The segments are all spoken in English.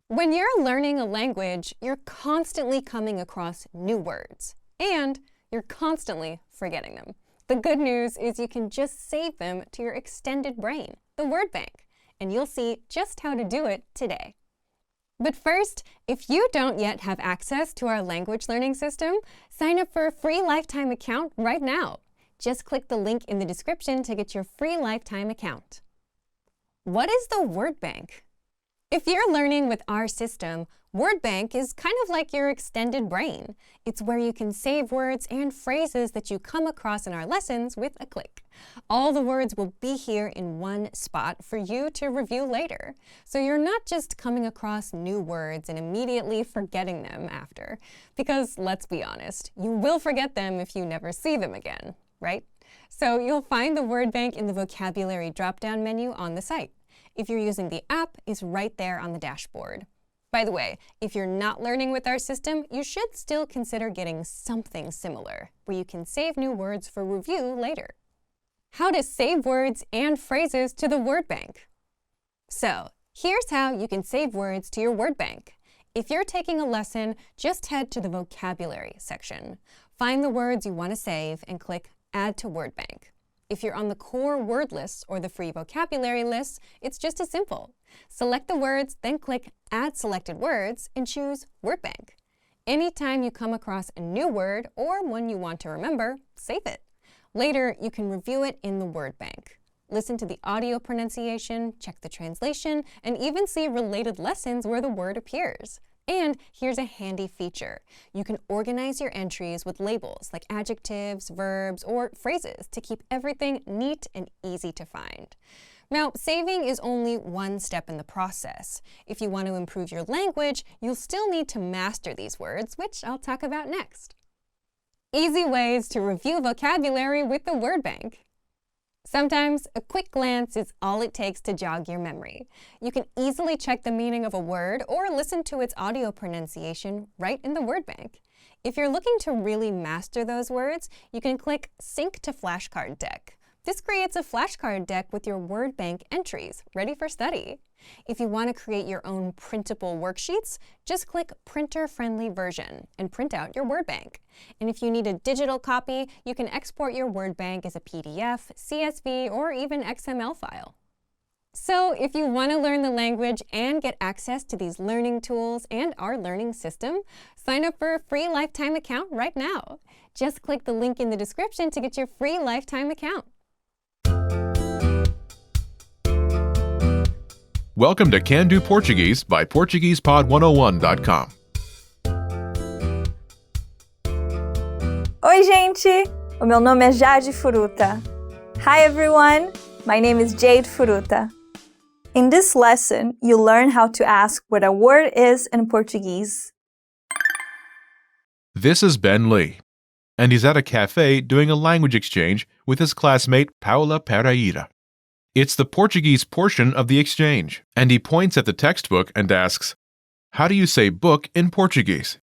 When you're learning a language, you're constantly coming across new words, and you're constantly forgetting them. The good news is you can just save them to your extended brain, the word bank, and you'll see just how to do it today. But first, if you don't yet have access to our language learning system, sign up for a free lifetime account right now. Just click the link in the description to get your free lifetime account. What is the word bank? If you're learning with our system, Word Bank is kind of like your extended brain. It's where you can save words and phrases that you come across in our lessons with a click. All the words will be here in one spot for you to review later. So you're not just coming across new words and immediately forgetting them after. Because let's be honest, you will forget them if you never see them again, right? So you'll find the Word Bank in the vocabulary drop-down menu on the site. If you're using the app, it's right there on the dashboard. By the way, if you're not learning with our system, you should still consider getting something similar, where you can save new words for review later. How to save words and phrases to the word bank. So, here's how you can save words to your word bank. If you're taking a lesson, just head to the vocabulary section. Find the words you want to save and click Add to Word Bank. If you're on the core word lists or the free vocabulary lists, it's just as simple. Select the words, then click Add Selected Words and choose Word Bank. Anytime you come across a new word or one you want to remember, save it. Later, you can review it in the Word Bank. Listen to the audio pronunciation, check the translation, and even see related lessons where the word appears. And here's a handy feature. You can organize your entries with labels like adjectives, verbs, or phrases to keep everything neat and easy to find. Now, saving is only one step in the process. If you want to improve your language, you'll still need to master these words, which I'll talk about next. Easy ways to review vocabulary with the word bank. Sometimes a quick glance is all it takes to jog your memory. You can easily check the meaning of a word or listen to its audio pronunciation right in the word bank. If you're looking to really master those words, you can click Sync to Flashcard Deck. This creates a flashcard deck with your word bank entries, ready for study. If you want to create your own printable worksheets, just click Printer-Friendly Version and print out your word bank. And if you need a digital copy, you can export your word bank as a PDF, CSV, or even XML file. So if you want to learn the language and get access to these learning tools and our learning system, sign up for a free lifetime account right now. Just click the link in the description to get your free lifetime account. Welcome to Can Do Portuguese by PortuguesePod101.com. Oi, gente! O meu nome é Jade Furuta. Hi, everyone! My name is Jade Furuta. In this lesson, you'll learn how to ask what a word is in Portuguese. This is Ben Lee, and he's at a cafe doing a language exchange with his classmate Paula Pereira. It's the Portuguese portion of the exchange, and he points at the textbook and asks, "How do you say book in Portuguese?"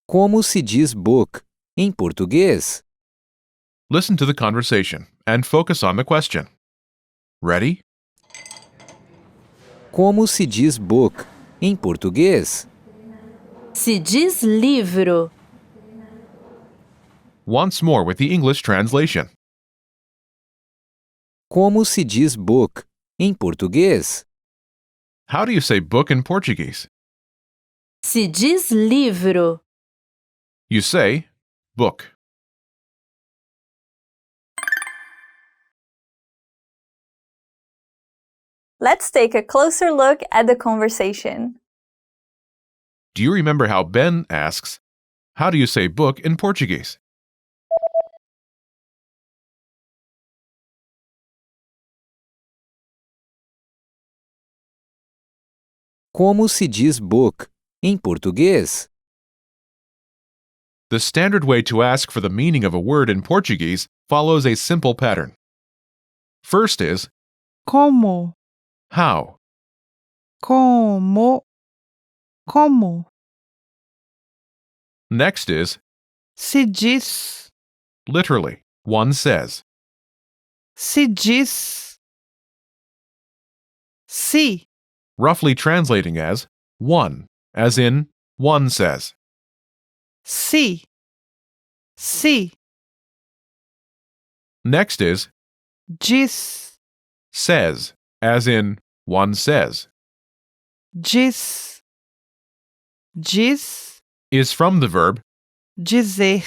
Como se diz book em português? Listen to the conversation and focus on the question. Ready? Como se diz book em português? Se diz livro. Once more with the English translation. Como se diz book em português? How do you say book in Portuguese? Se diz livro. You say book. Let's take a closer look at the conversation. Do you remember how Ben asks, "How do you say book in Portuguese?" Como se diz book em português? The standard way to ask for the meaning of a word in Portuguese follows a simple pattern. First is Como, how. como, como. Next is Se diz, literally, one says. se diz. Se, Roughly translating as, one, as in one says. Se. Se. Next is Diz. says, as in one says. Diz. Diz. Is from the verb Dizer.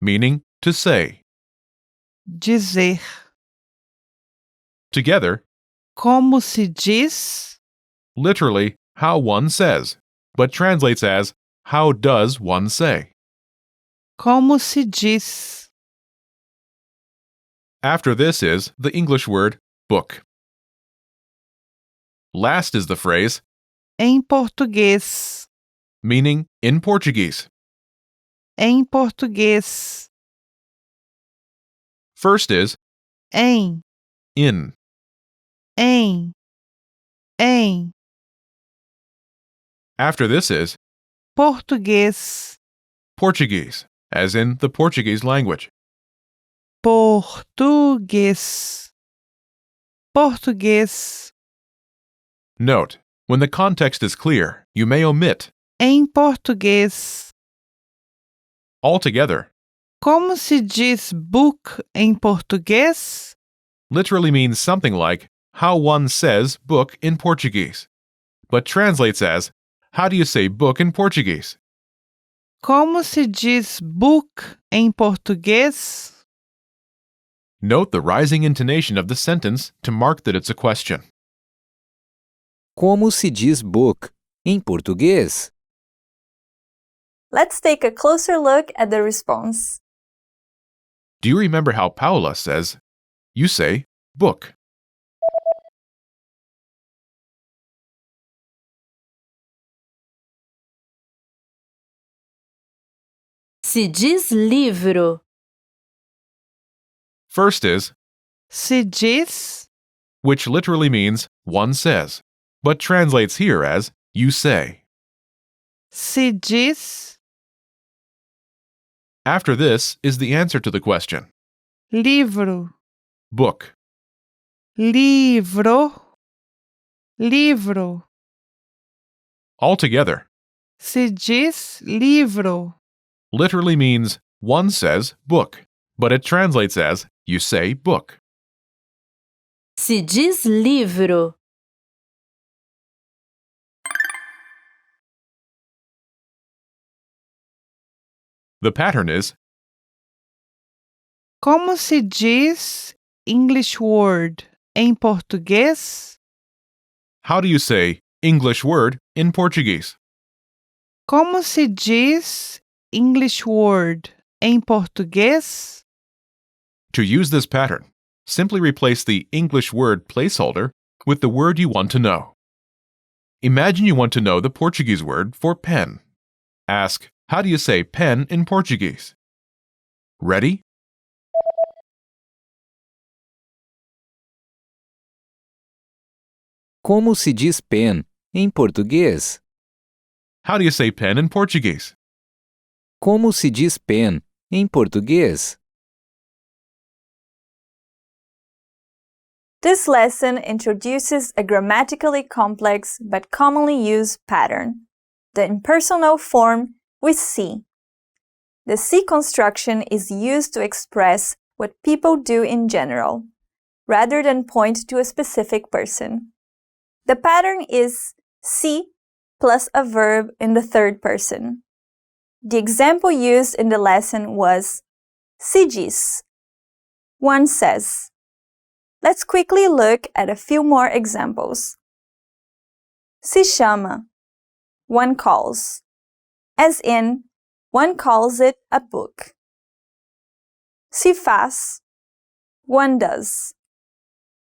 meaning to say. Dizer. Together, Como se diz? literally how one says, but translates as how does one say. Como se diz? After this is the English word book. Last is the phrase Em português. meaning in Portuguese. Em português. First is Em. in. Em. Em. After this is Português. Portuguese, as in the Portuguese language. Português. Português. Note, when the context is clear, you may omit. Em português. Altogether, Como se diz book em português? literally means something like how one says book in Portuguese, but translates as how do you say book in Portuguese? Como se diz book em português? Note the rising intonation of the sentence to mark that it's a question. Como se diz book em português? Let's take a closer look at the response. Do you remember how Paula says, you say book? Se diz livro. First is, Se diz? which literally means one says, but translates here as you say. Se diz? After this is the answer to the question, Livro. book. Livro. Livro. Altogether, Se diz livro. literally means one says book, but it translates as you say book. Se diz livro. The pattern is Como se diz English word em português? how do you say English word in Portuguese? Como se diz English word em português? To use this pattern, simply replace the English word placeholder with the word you want to know. Imagine you want to know the Portuguese word for pen. Ask, how do you say pen in Portuguese? Ready? Como se diz pen em português? How do you say pen in Portuguese? Como se diz pen em português? This lesson introduces a grammatically complex but commonly used pattern, the impersonal form with se. The se construction is used to express what people do in general, rather than point to a specific person. The pattern is se plus a verb in the third person. The example used in the lesson was se diz. One says. Let's quickly look at a few more examples. Se chama. One calls. As in, one calls it a book. Se faz. One does.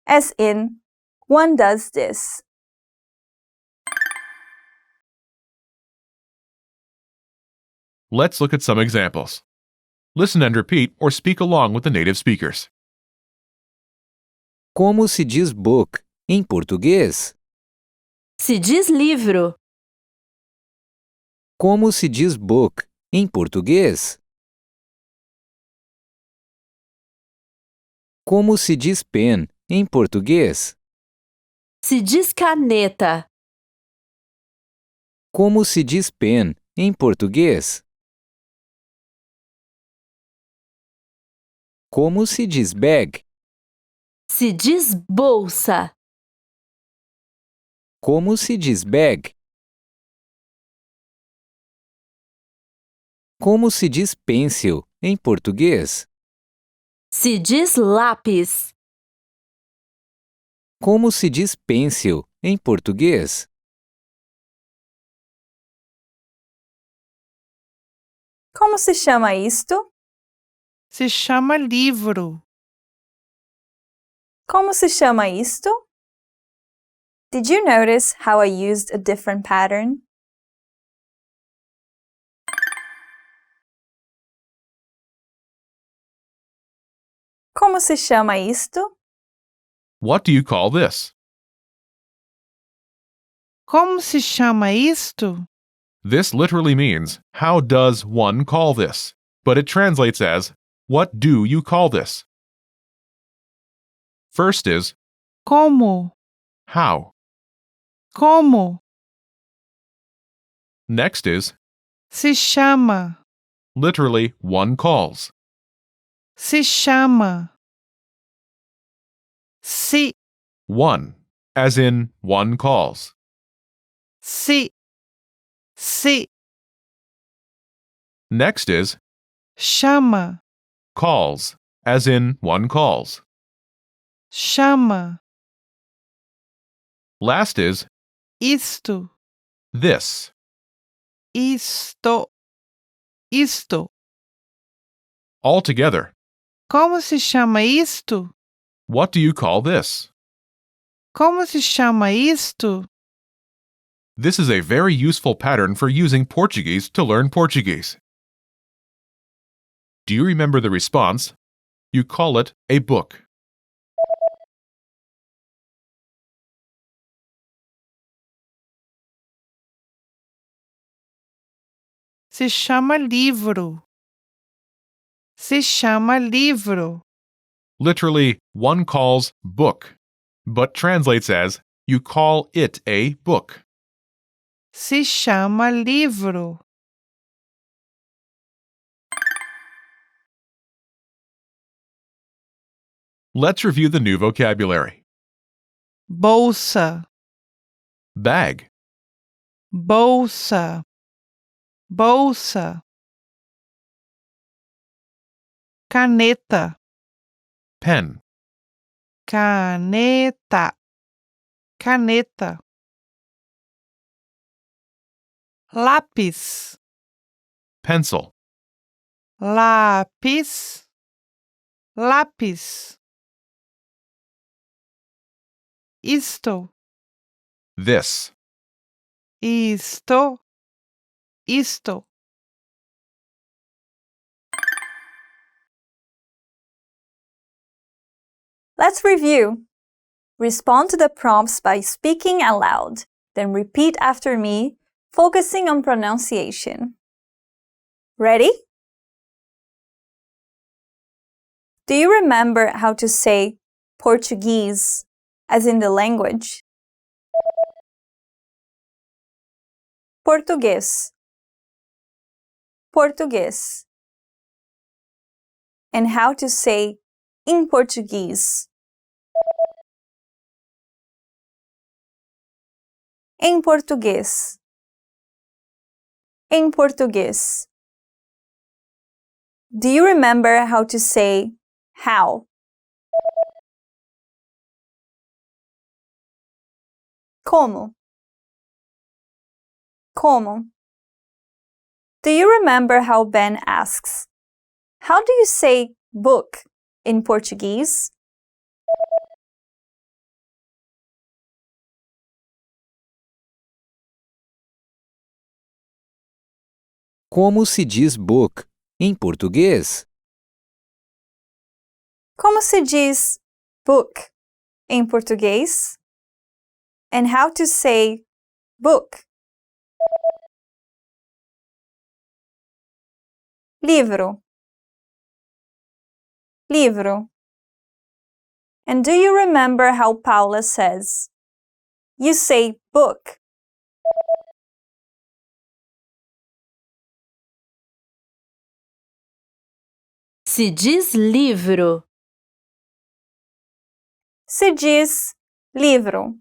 As in, one does this. Let's look at some examples. Listen and repeat or speak along with the native speakers. Como se diz book em português? Se diz livro. Como se diz book em português? Como se diz pen em português? Se diz caneta. Como se diz pen em português? Como se diz bag? Se diz bolsa. Como se diz bag? Como se diz pencil em português? Se diz lápis. Como se diz pencil em português? Como se chama isto? Se chama livro. Como se chama isto? Did you notice how I used a different pattern? Como se chama isto? What do you call this? Como se chama isto? This literally means, how does one call this? But it translates as, what do you call this? First is, Como? how. Como? Next is, Se chama. literally, one calls. Se chama. Se. One, as in, one calls. Se. Se. Next is, Chama. calls, as in, one calls. Chama. Last is, Isto. this. Isto. Isto. Altogether, Como se chama isto? what do you call this? Como se chama isto? This is a very useful pattern for using Portuguese to learn Portuguese. Do you remember the response? You call it a book. Se chama livro. Se chama livro. Literally, one calls book, but translates as, you call it a book. Se chama livro. Let's review the new vocabulary. Bolsa. Bag, Bolsa. Bolsa. Caneta. pen, Caneta. Caneta. Lápis. pencil, Lápis. Lápis. Isto. this. Isto. Isto. Let's review. Respond to the prompts by speaking aloud, then repeat after me, focusing on pronunciation. Ready? Do you remember how to say Portuguese, as in the language? Português. Português. And how to say in Portuguese? Em português. Em português. Do you remember how to say how? Como? Como? Do you remember how Ben asks, how do you say book in Portuguese? Como se diz book em português? Como se diz book em português? And how to say book? Livro. Livro. And do you remember how Paula says, you say book? Se diz livro. Se diz livro.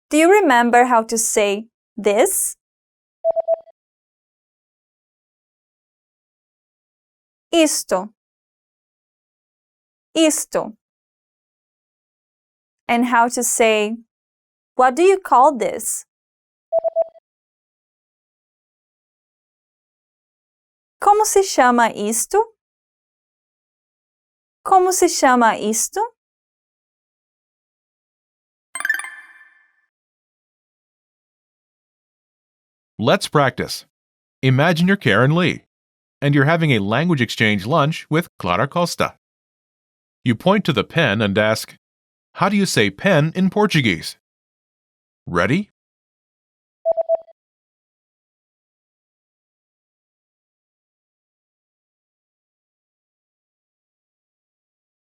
Do you remember how to say this? Isto. Isto. And how to say, what do you call this? Como se chama isto? Como se chama isto? Let's practice. Imagine you're Karen Lee, and you're having a language exchange lunch with Clara Costa. You point to the pen and ask, how do you say pen in Portuguese? Ready?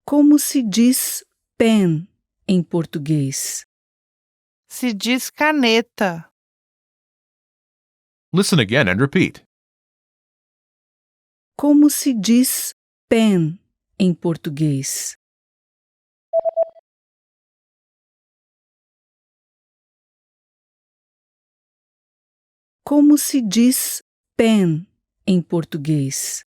Como se diz pen em português? Se diz caneta. Listen again and repeat. Como se diz pen em português? Como se diz pen em português?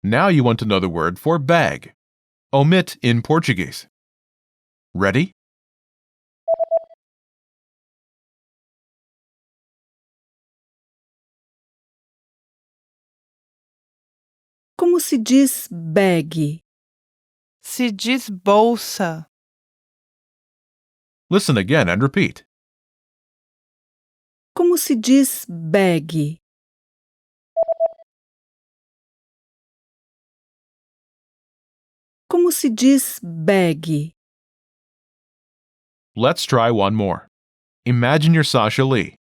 Now you want to know the word for bag. Omit in Portuguese. Ready? Como se diz bag? Se diz bolsa. Listen again and repeat. Como se diz bag? Como se diz bag? Let's try one more. Imagine you're Sasha Lee,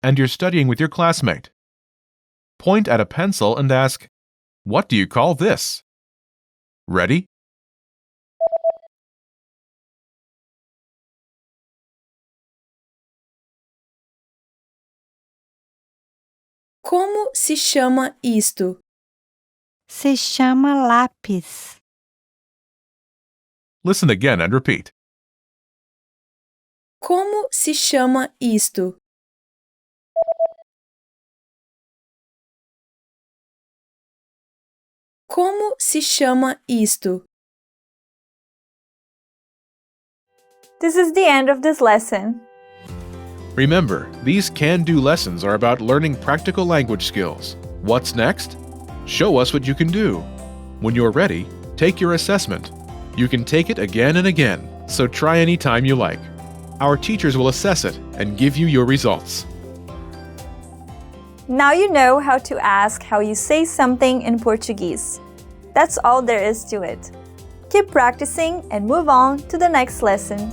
and you're studying with your classmate. Point at a pencil and ask, what do you call this? Ready? Como se chama isto? Se chama lápis. Listen again and repeat. Como se chama isto? Como se chama isto? This is the end of this lesson. Remember, these can-do lessons are about learning practical language skills. What's next? Show us what you can do. When you're ready, take your assessment. You can take it again and again, so try any time you like. Our teachers will assess it and give you your results. Now you know how to ask how you say something in Portuguese. That's all there is to it. Keep practicing and move on to the next lesson.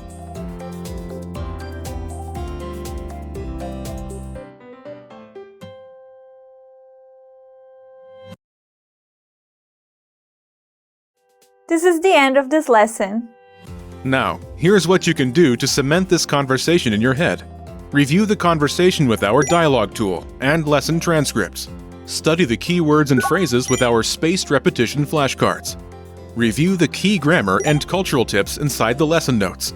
This is the end of this lesson. Now, here's what you can do to cement this conversation in your head. Review the conversation with our dialogue tool and lesson transcripts. Study the key words and phrases with our spaced repetition flashcards. Review the key grammar and cultural tips inside the lesson notes.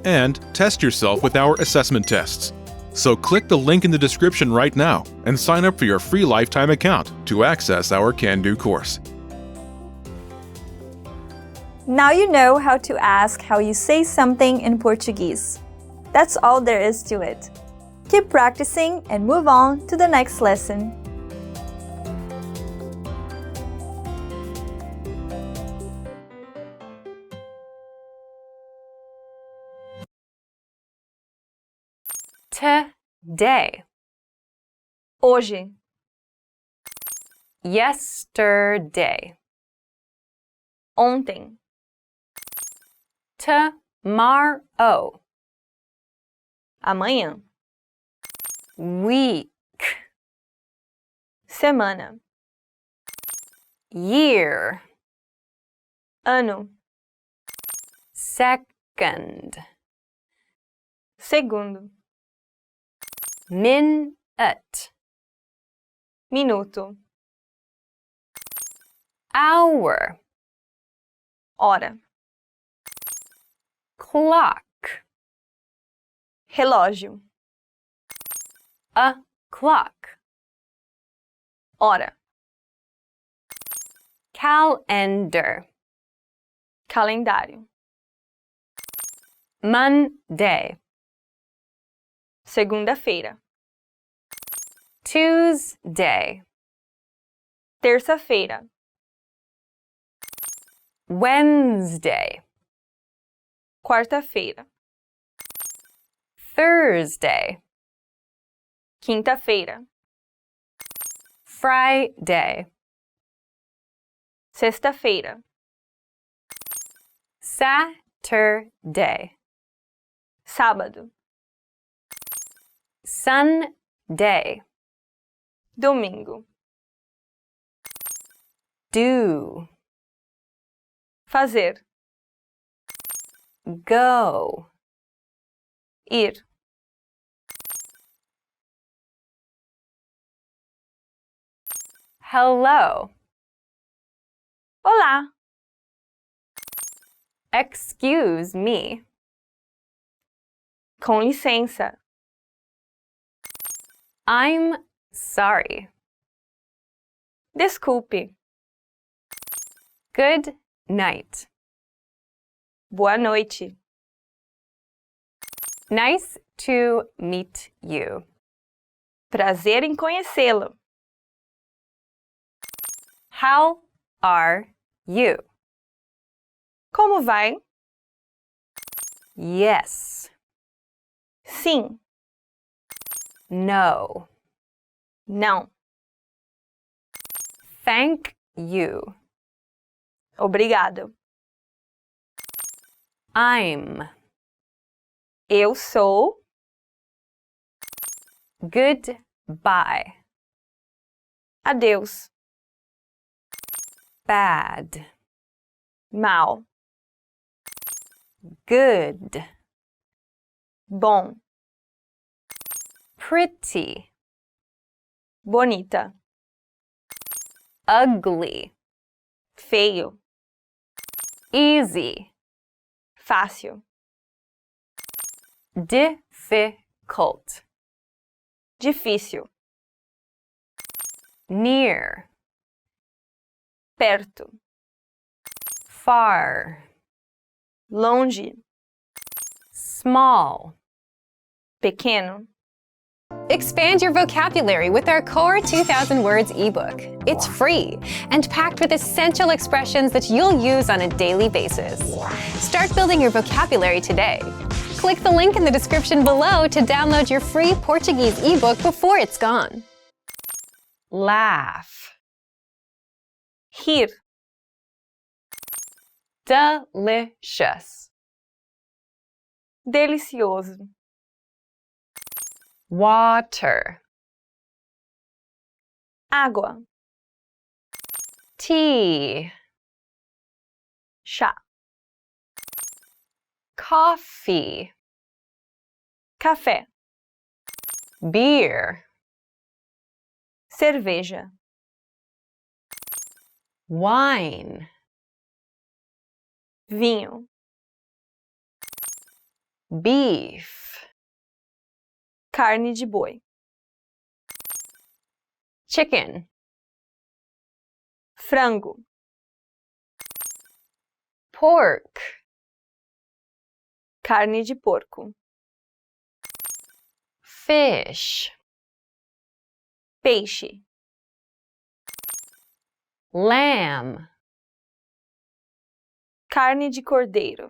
And test yourself with our assessment tests. So click the link in the description right now and sign up for your free lifetime account to access our Can-Do course. Now you know how to ask how you say something in Portuguese. That's all there is to it. Keep practicing and move on to the next lesson. Today. Hoje, Yesterday. ontem, Tomorrow. amanhã, Week. semana, Year. ano, Second. segundo, Minute. minuto, Hour. Hora. Clock. Relógio. A clock. Hora. Calendar. Calendário. Monday. Segunda-feira. Tuesday. Terça-feira. Wednesday. Quarta-feira. Thursday. Quinta-feira. Friday. Sexta-feira. Saturday. Sábado. Sunday. Domingo. Do. Fazer. Go. Ir. Hello. Olá. Excuse me. Com licença. I'm sorry. Desculpe. Good night. Boa noite. Nice to meet you. Prazer em conhecê-lo. How are you? Como vai? Yes. Sim. No. Não. Thank you. Obrigado. I'm. Eu sou. Goodbye. Adeus. Bad. Mal. Good. Bom. Pretty. Bonita. Ugly. Feio. Easy. Fácil. Difficult. Difícil. Near. Perto. Far. Longe. Small. Pequeno. Expand your vocabulary with our Core 2000 Words ebook. It's free and packed with essential expressions that you'll use on a daily basis. Start building your vocabulary today. Click the link in the description below to download your free Portuguese ebook before it's gone. Laugh. Rir. Delicious. Delicioso. Water. Água. Tea. Chá. Coffee. Café. Beer. Cerveja. Wine. Vinho. Beef. Carne de boi. Chicken. Frango. Pork. Carne de porco. Fish. Peixe. Lamb. Carne de cordeiro.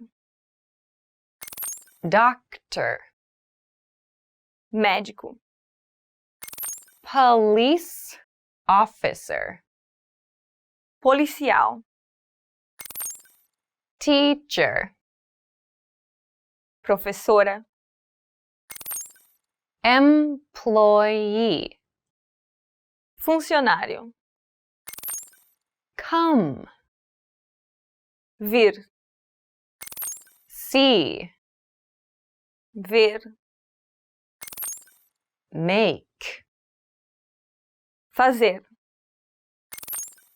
Doctor. Médico. Police officer. Policial. Teacher. Professora. Employee. Funcionário. Come. Vir. See. Ver. Make. Fazer.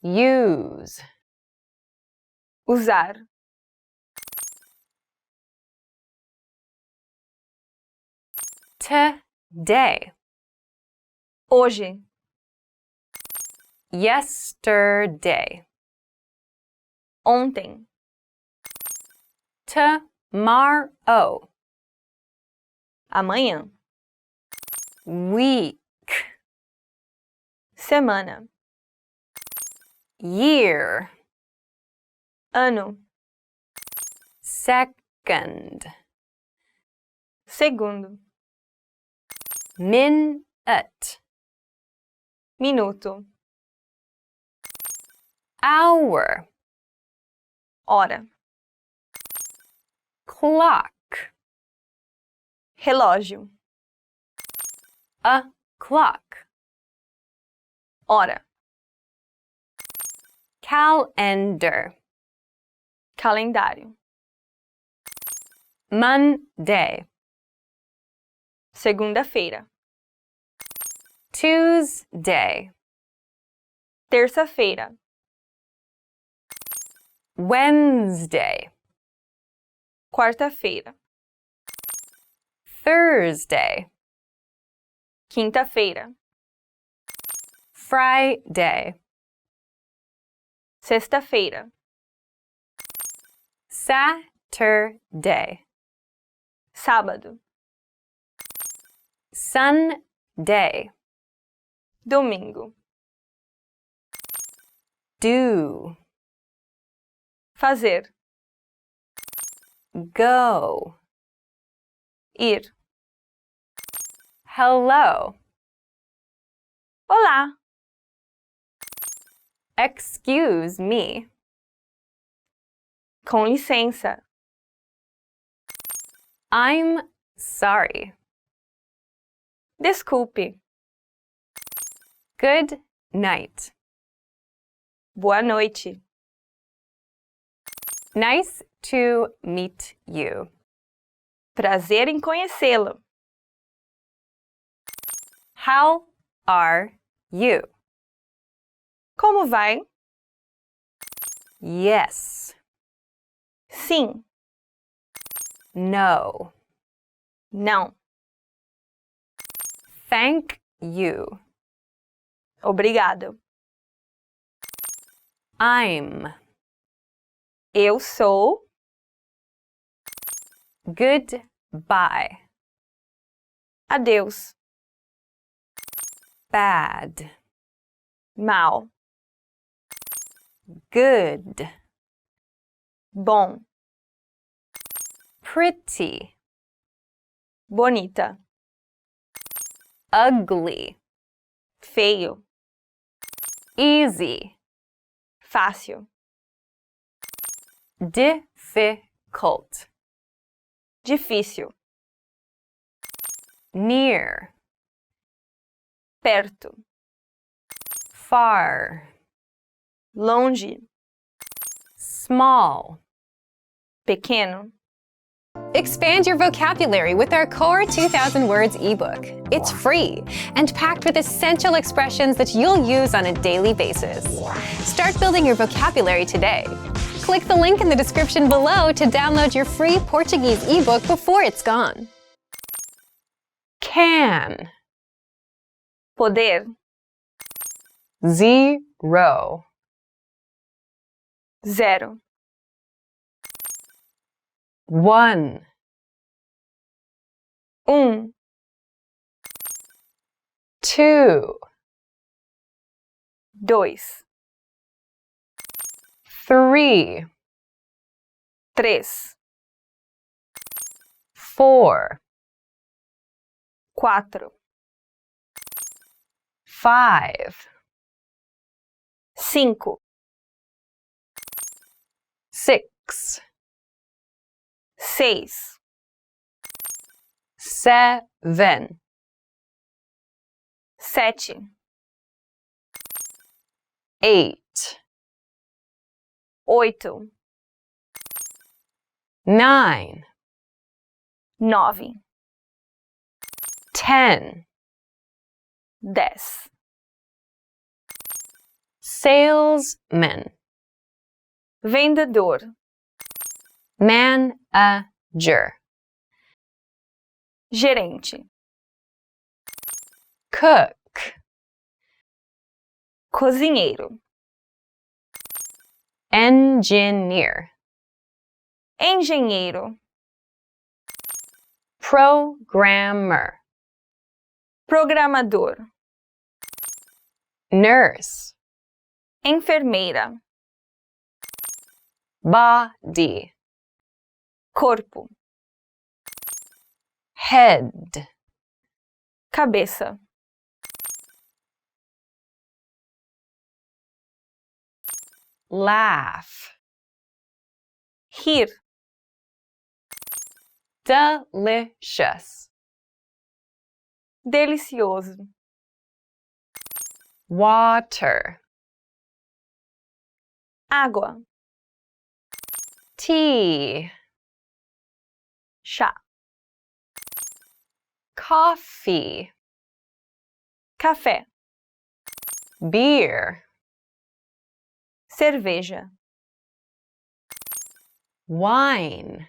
Use. usar, Today. hoje, Yesterday. ontem, Tomorrow. amanhã, Week. semana, Year. ano, Second. segundo, Minute. minuto, Hour. hora, Clock. relógio, A clock. hora, Calendar. calendário, Monday. segunda-feira, Tuesday. terça-feira, Wednesday. quarta-feira, Thursday. quinta-feira, Friday. sexta-feira, Saturday. sábado, Sunday. domingo, Do. fazer, Go. ir, Hello. olá, Excuse me. com licença, I'm sorry. desculpe, Good night. boa noite, Nice to meet you. prazer em conhecê-lo, How are you? como vai? Yes. Sim, No. não, Thank you. obrigado, I'm. eu sou, Goodbye. adeus, Bad. mal, Good. bom, Pretty. bonita, Ugly. feio, Easy. fácil, Difficult. difícil, Near. perto, Far. longe, Small. pequeno. Expand your vocabulary with our Core 2000 Words ebook. It's free and packed with essential expressions that you'll use on a daily basis. Start building your vocabulary today. Click the link in the description below to download your free Portuguese ebook before it's gone. Can. Poder, Zero. zero, One. Two. Dois, Three. três, Four. quatro, Five. cinco, Six. seis, Seven. sete, Eight. oito, Nine. nove, 10. 10, Salesman. vendedor, manager, gerente, cook, cozinheiro, engineer, engenheiro, programmer, programador, nurse, enfermeira, body, corpo, head, cabeça, laugh, rir, delicious, delicioso, water, água, tea, chá, coffee, café, beer, cerveja, wine,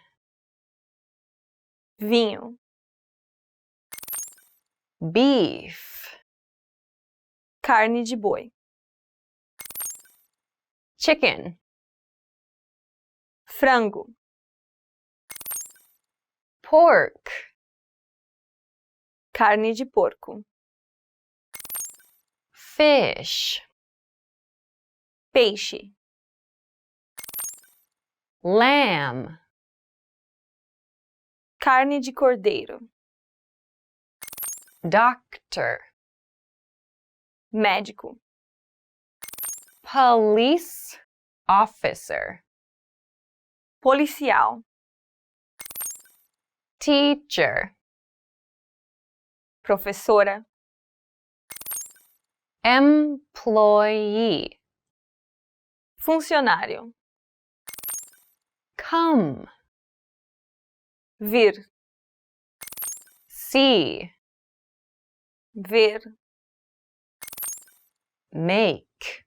vinho, beef, carne de boi, chicken, frango, pork, carne de porco, fish, peixe, lamb, carne de cordeiro, doctor, médico, police officer, policial, teacher, professora, employee, funcionário, come, vir, see, ver, make,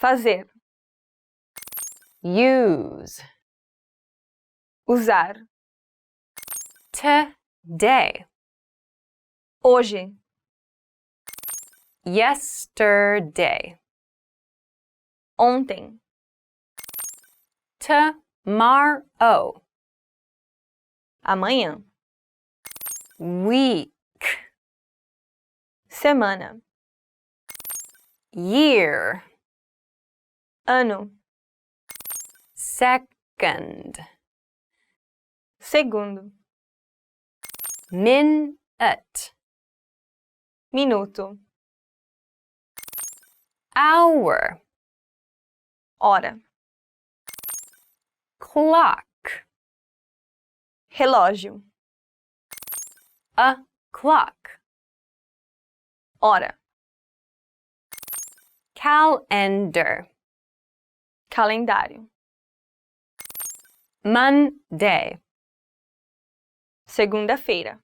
fazer, use, usar, today, hoje, yesterday, ontem, tomorrow, amanhã, week, semana, year, ano, second, segundo, minute, minuto, hour, hora, clock, relógio, o'clock, hora, calendar, calendário, Monday, segunda-feira,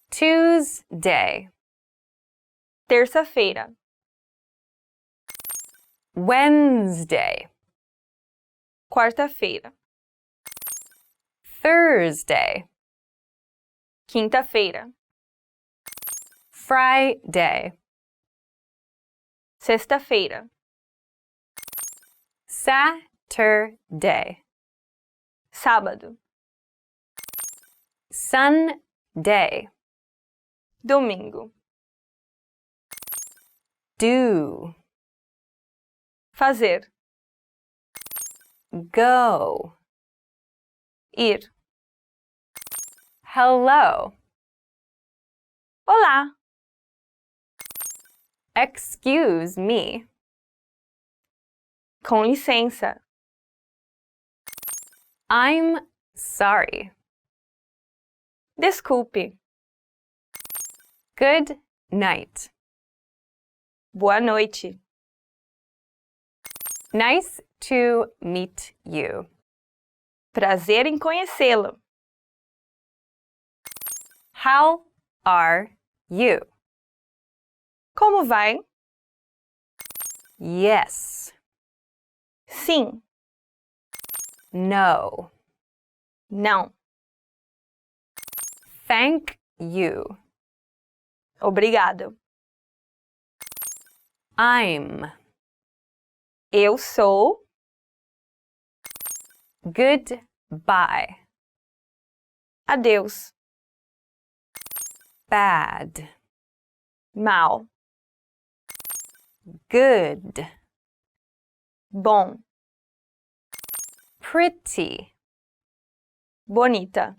Tuesday, terça-feira, Wednesday, quarta-feira, Thursday, quinta-feira, Friday, sexta-feira, Saturday, sábado, Sunday, domingo, do, fazer, go, ir, hello, olá, excuse me, com licença, I'm sorry, desculpe, good night, boa noite, nice to meet you, prazer em conhecê-lo, how are you? como vai? Yes, Sim. No. Não. Thank you. Obrigado. I'm. Eu sou. Goodbye. Adeus. Bad. Mal. Good. Bom. Pretty. Bonita.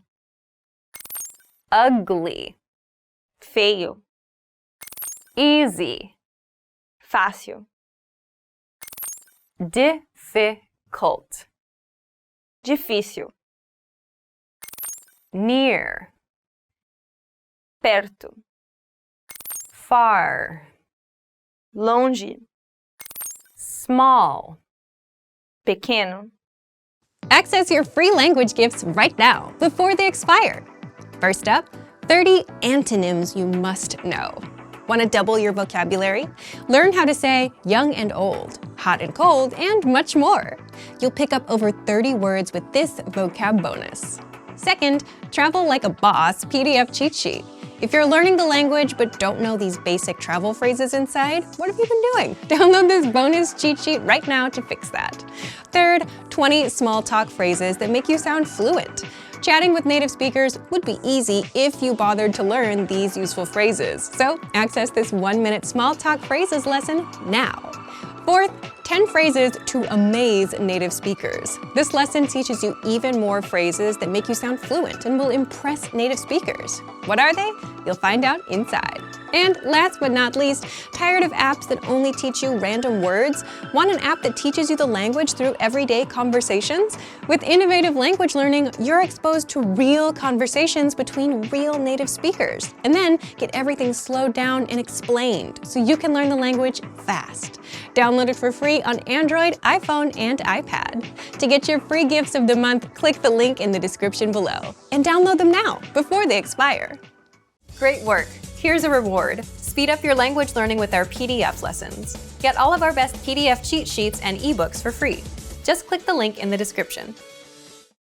Ugly. Feio. Easy. Fácil. Difficult. Difícil. Near. Perto. Far. Longe. Small. Pequeno. Access your free language gifts right now, before they expire. First up, 30 antonyms you must know. Want to double your vocabulary? Learn how to say young and old, hot and cold, and much more. You'll pick up over 30 words with this vocab bonus. Second, Travel Like a Boss PDF cheat sheet. If you're learning the language but don't know these basic travel phrases inside, what have you been doing? Download this bonus cheat sheet right now to fix that. Third, 20 small talk phrases that make you sound fluent. Chatting with native speakers would be easy if you bothered to learn these useful phrases. So access this 1-minute small talk phrases lesson now. Fourth, 10 phrases to amaze native speakers. This lesson teaches you even more phrases that make you sound fluent and will impress native speakers. What are they? You'll find out inside. And last but not least, tired of apps that only teach you random words? Want an app that teaches you the language through everyday conversations? With innovative language learning, you're exposed to real conversations between real native speakers, and then get everything slowed down and explained so you can learn the language fast. Download it for free on Android, iPhone, and iPad. To get your free gifts of the month, click the link in the description below. And download them now, before they expire. Great work! Here's a reward. Speed up your language learning with our PDF lessons. Get all of our best PDF cheat sheets and ebooks for free. Just click the link in the description.